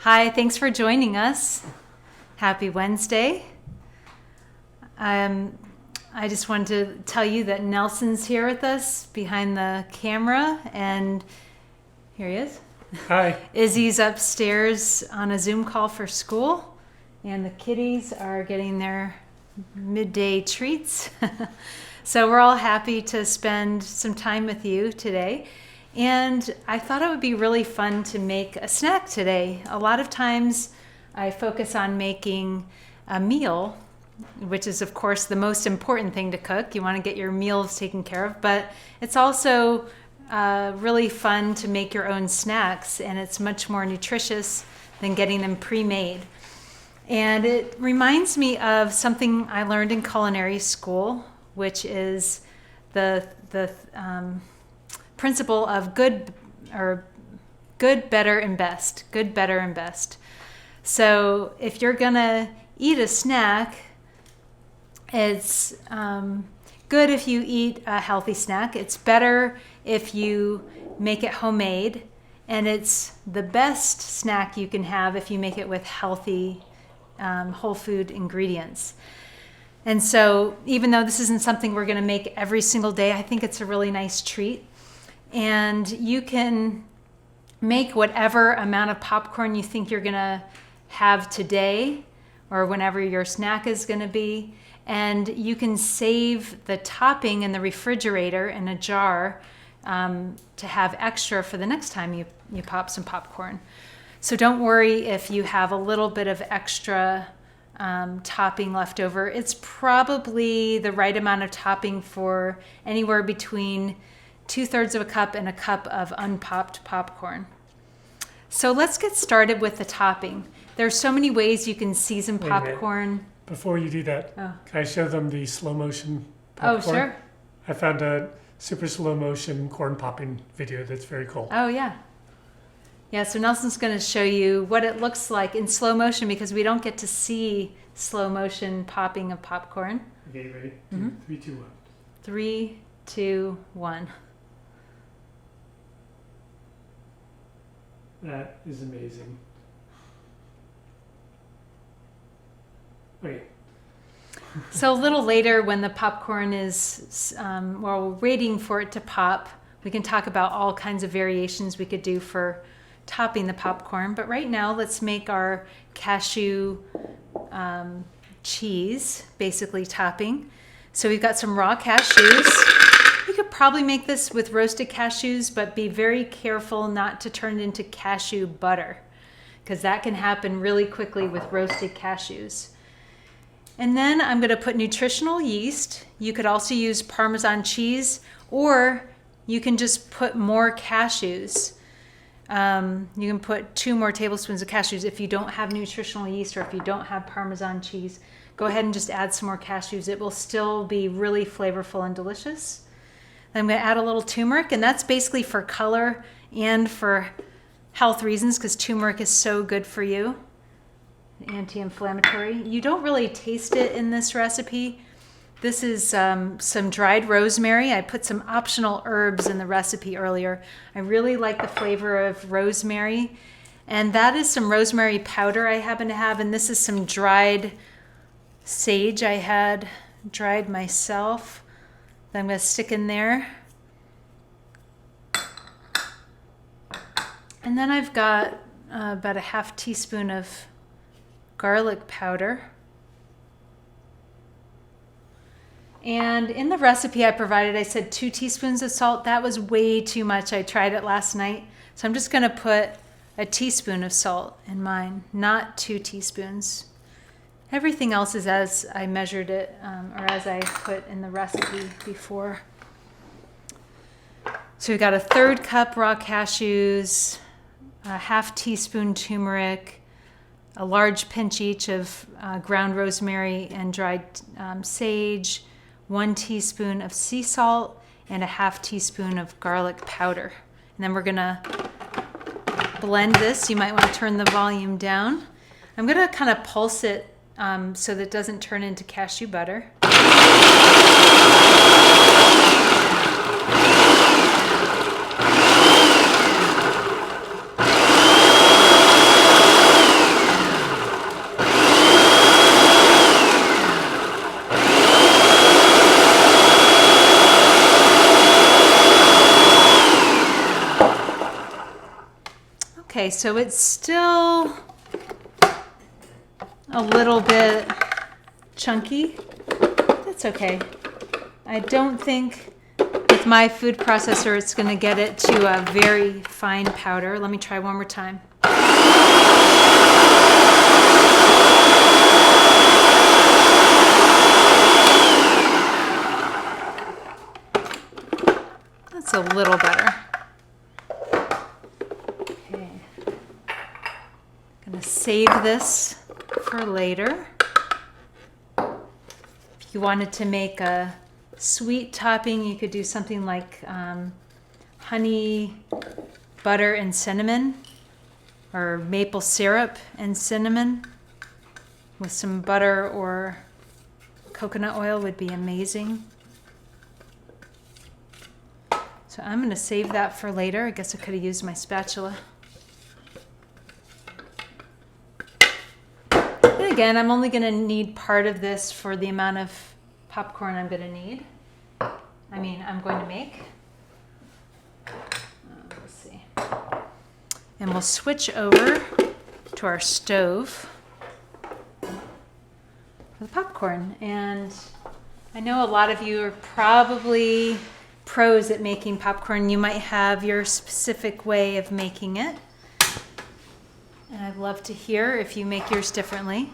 Hi, thanks for joining us. Happy Wednesday. I just wanted to tell you that Nelson's here with us behind the camera, and here he is. Hi. Izzy's upstairs on a Zoom call for school, and the kiddies are getting their midday treats. So we're all happy to spend some time with you today. And I thought it would be really fun to make a snack today. A lot of times I focus on making a meal, which is of course the most important thing to cook. You want to get your meals taken care of, but it's also really fun to make your own snacks, and it's much more nutritious than getting them pre-made. And it reminds me of something I learned in culinary school, which is the principle of good, better, and best. Good, better, and best. So if you're gonna eat a snack, it's good if you eat a healthy snack. It's better if you make it homemade, and it's the best snack you can have if you make it with healthy whole food ingredients. And so even though this isn't something we're gonna make every single day, I think it's a really nice treat. And you can make whatever amount of popcorn you think you're gonna have today or whenever your snack is gonna be. And you can save the topping in the refrigerator in a jar to have extra for the next time you pop some popcorn. So don't worry if you have a little bit of extra topping left over. It's probably the right amount of topping for anywhere between 2/3 of a cup and a cup of unpopped popcorn. So let's get started with the topping. There's so many ways you can season popcorn. Before you do that, can I show them the slow motion Oh, popcorn? sure. I found a super slow motion corn popping video that's very cool. Oh, yeah. Yeah, so Nelson's going to show you what it looks like in slow motion because we don't get to see slow motion popping of popcorn. Okay, ready? 3, 2, 1. 3, 2, 1. That is amazing. Wait. So a little later when the popcorn is, while we're waiting for it to pop, we can talk about all kinds of variations we could do for topping the popcorn. But right now, let's make our cashew cheese, basically topping. So we've got some raw cashews. You could probably make this with roasted cashews, but be very careful not to turn it into cashew butter, because that can happen really quickly with roasted cashews. And then I'm going to put nutritional yeast. You could also use Parmesan cheese, or you can just put more cashews. You can put 2 more tablespoons of cashews if you don't have nutritional yeast or if you don't have Parmesan cheese. Go ahead and just add some more cashews. It will still be really flavorful and delicious. Then I'm going to add a little turmeric, and that's basically for color and for health reasons because turmeric is so good for you. Anti-inflammatory. You don't really taste it in this recipe. This is some dried rosemary. I put some optional herbs in the recipe earlier. I really like the flavor of rosemary. And that is some rosemary powder I happen to have. And this is some dried sage I had dried myself that I'm going to stick in there. And then I've got about a half teaspoon of garlic powder. And in the recipe I provided, I said 2 teaspoons of salt. That was way too much. I tried it last night. So I'm just going to put a teaspoon of salt in mine, not 2 teaspoons. Everything else is as I measured it, or as I put in the recipe before. So we've got a 1/3 cup raw cashews, a half teaspoon turmeric, a large pinch each of ground rosemary and dried sage, 1 teaspoon of sea salt, and a half teaspoon of garlic powder. And then we're gonna blend this. You might want to turn the volume down. I'm gonna kind of pulse it so that it doesn't turn into cashew butter. Okay, so it's still a little bit chunky. That's okay. I don't think with my food processor it's going to get it to a very fine powder. Let me try one more time. That's a little better. Okay. Gonna save this for later. If you wanted to make a sweet topping, you could do something like honey, butter, and cinnamon, or maple syrup and cinnamon with some butter or coconut oil would be amazing. So I'm going to save that for later. I guess I could have used my spatula. And again, I'm only going to need part of this for the amount of popcorn I'm going to need. I'm going to make. Let's see. And we'll switch over to our stove for the popcorn. And I know a lot of you are probably pros at making popcorn. You might have your specific way of making it. And I'd love to hear if you make yours differently.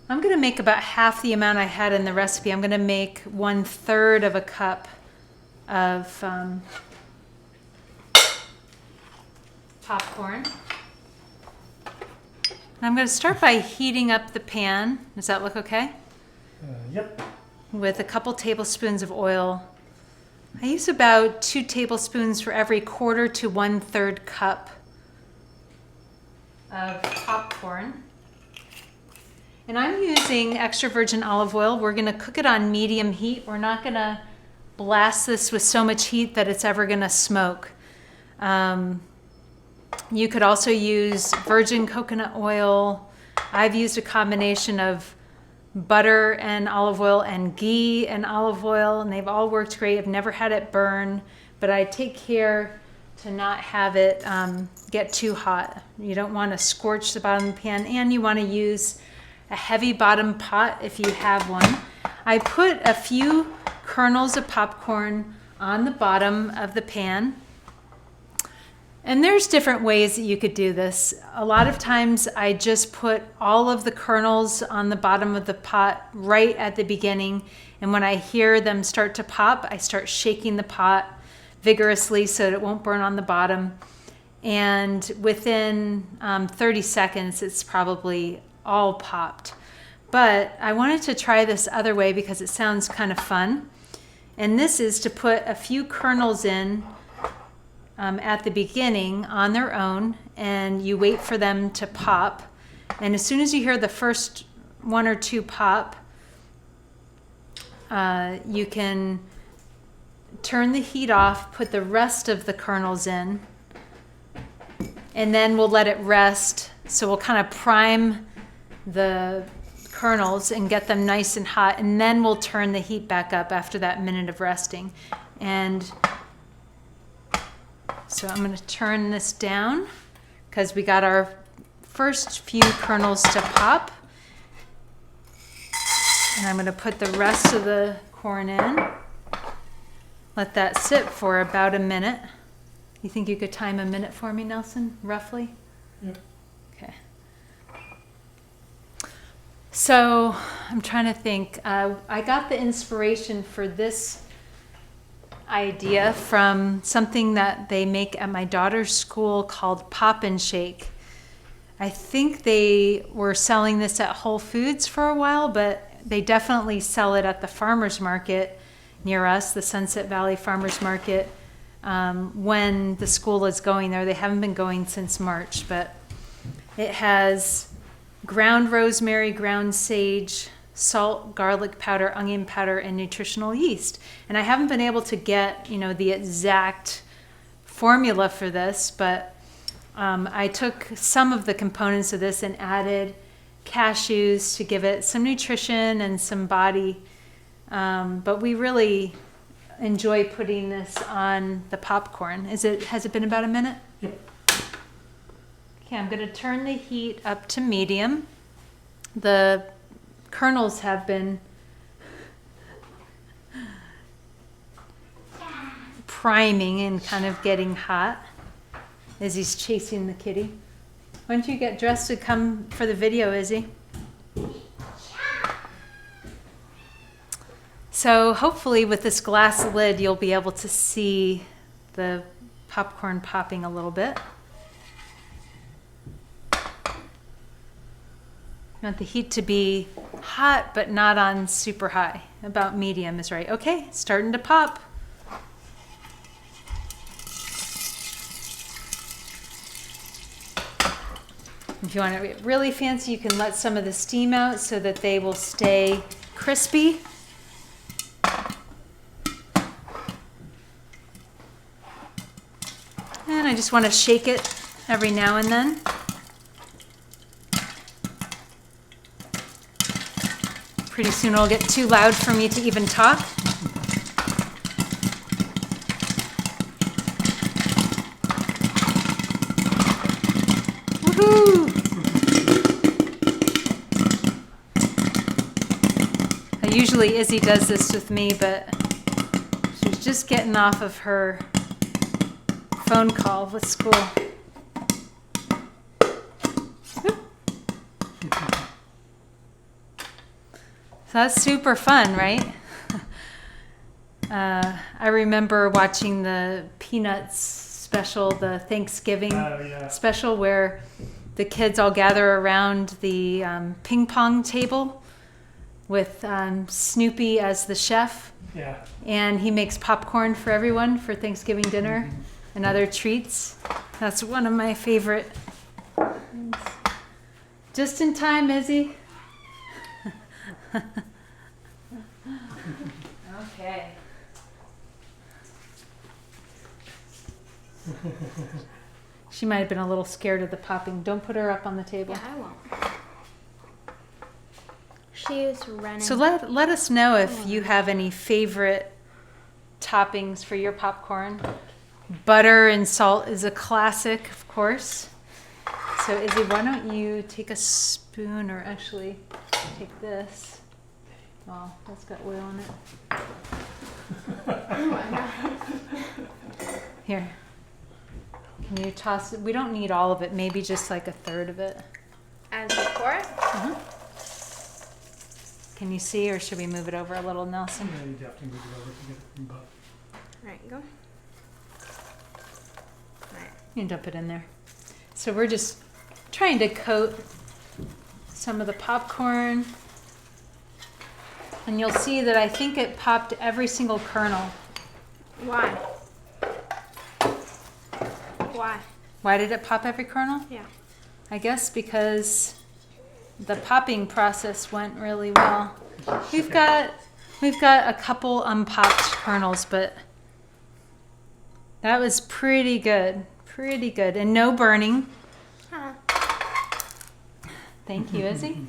I'm going to make about half the amount I had in the recipe. I'm going to make 1/3 of a cup of popcorn. And I'm going to start by heating up the pan. Does that look okay? Yep. With a couple tablespoons of oil. I use about 2 tablespoons for every 1/4 to 1/3 cup of popcorn. And I'm using extra virgin olive oil. We're going to cook it on medium heat. We're not going to blast this with so much heat that it's ever going to smoke. You could also use virgin coconut oil. I've used a combination of butter and olive oil and ghee and olive oil, and they've all worked great. I've never had it burn, but I take care to not have it get too hot. You don't want to scorch the bottom of the pan, and you want to use a heavy bottom pot if you have one. I put a few kernels of popcorn on the bottom of the pan. And there's different ways that you could do this. A lot of times I just put all of the kernels on the bottom of the pot right at the beginning. And when I hear them start to pop, I start shaking the pot vigorously so that it won't burn on the bottom. And within 30 seconds, it's probably all popped. But I wanted to try this other way because it sounds kind of fun. And this is to put a few kernels in at the beginning on their own, and you wait for them to pop. And as soon as you hear the first 1 or 2 pop, you can turn the heat off, put the rest of the kernels in, and then we'll let it rest. So we'll kind of prime the kernels and get them nice and hot, and then we'll turn the heat back up after that minute of resting. And so I'm going to turn this down because we got our first few kernels to pop. And I'm going to put the rest of the corn in. Let that sit for about a minute. You think you could time a minute for me, Nelson, roughly? Yep. Okay. So I'm trying to think. I got the inspiration for this idea from something that they make at my daughter's school called Pop and Shake. I think they were selling this at Whole Foods for a while, but they definitely sell it at the farmer's market near us, the Sunset Valley Farmer's Market, when the school is going there. They haven't been going since March, but it has ground rosemary, ground sage, salt, garlic powder, onion powder, and nutritional yeast. And I haven't been able to get, the exact formula for this, but I took some of the components of this and added cashews to give it some nutrition and some body. But we really enjoy putting this on the popcorn. Has it been about a minute? Yep. Okay, I'm going to turn the heat up to medium. The kernels have been priming and kind of getting hot as he's chasing the kitty. Why don't you get dressed to come for the video, Izzy? So hopefully with this glass lid, you'll be able to see the popcorn popping a little bit. You want the heat to be hot, but not on super high. About medium is right. Okay, starting to pop. If you want to get really fancy, you can let some of the steam out so that they will stay crispy. And I just want to shake it every now and then. Pretty soon it'll get too loud for me to even talk. Woohoo! Usually Izzy does this with me, but she's just getting off of her phone call with school. So that's super fun, right? I remember watching the Peanuts special, the Thanksgiving special, where the kids all gather around the ping pong table with Snoopy as the chef. Yeah. And he makes popcorn for everyone for Thanksgiving dinner and other treats. That's one of my favorite things. Just in time, Izzy. Okay. She might have been a little scared of the popping. Don't put her up on the table. Yeah, I won't. She is running. So let us know if you have any favorite toppings for your popcorn. Butter and salt is a classic, of course. So Izzy, why don't you take a spoon, or actually take this. Oh, that's got oil in it. Here. Can you toss it? We don't need all of it, maybe just like a third of it. As you pour it? Can you see, or should we move it over a little, Nelson? Yeah, you definitely move it over to get it from above. There you go. Right. You can dump it in there. So we're just trying to coat some of the popcorn. And you'll see that I think it popped every single kernel. Why? Why? Why did it pop every kernel? Yeah. I guess because the popping process went really well. We've got a couple unpopped kernels, but that was pretty good. Pretty good. And no burning. Huh. Thank you, Izzy.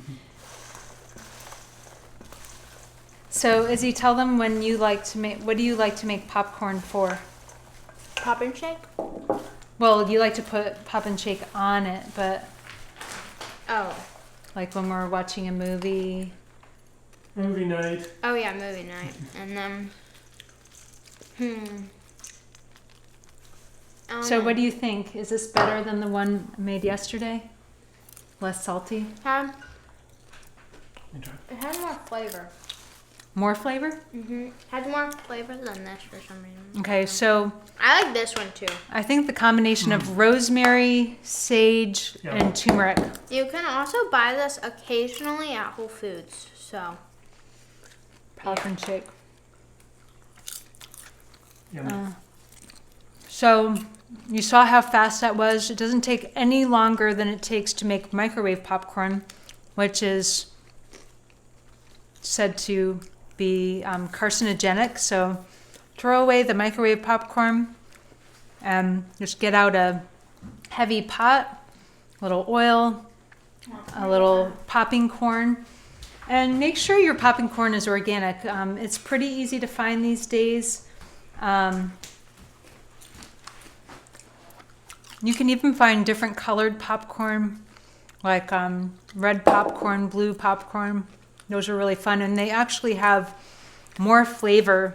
So, Izzy, tell them when you like to make, what do you like to make popcorn for? Pop and shake? Well, you like to put pop and shake on it, but Oh. like when we're watching a movie. Movie night. Oh yeah, movie night. And then So what do you think? Is this better than the one made yesterday? Less salty? It You try. had more flavor. More flavor? Had more flavor than this for some reason. Okay, so I like this one too. I think the combination of rosemary, sage, Yeah. and turmeric. You can also buy this occasionally at Whole Foods. So Pop and shake. Yummy. So you saw how fast that was. It doesn't take any longer than it takes to make microwave popcorn, which is said to be carcinogenic. So throw away the microwave popcorn and just get out a heavy pot, a little oil, a little popping corn, and make sure your popping corn is organic. It's pretty easy to find these days. You can even find different colored popcorn, like red popcorn, blue popcorn. Those are really fun, and they actually have more flavor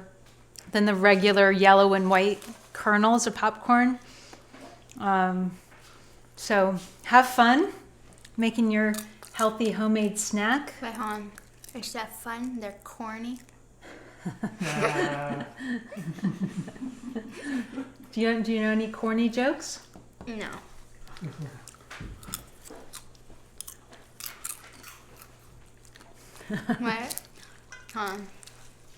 than the regular yellow and white kernels of popcorn. So have fun making your healthy homemade snack. Wait, hold on. Is that fun? They're corny. Do you know any corny jokes? No. Wait. Hold on.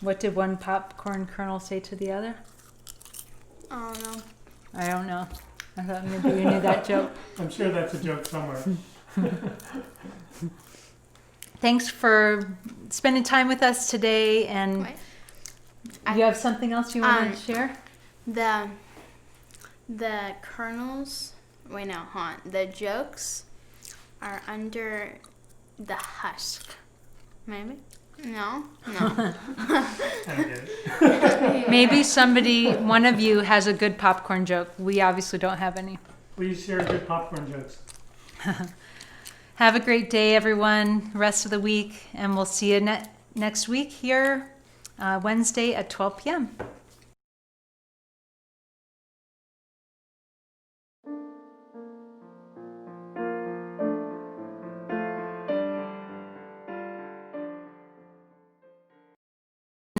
What did one popcorn kernel say to the other? Oh no. I don't know. I thought maybe you knew that joke. I'm sure that's a joke somewhere. Thanks for spending time with us today. And Wait. you have something else you want to share? The kernels. Wait, no, hold on. The jokes are under the husk. Maybe? No. I don't get it. Maybe one of you has a good popcorn joke. We obviously don't have any. Please share good popcorn jokes. Have a great day, everyone, rest of the week, and we'll see you next week here Wednesday at 12 p.m.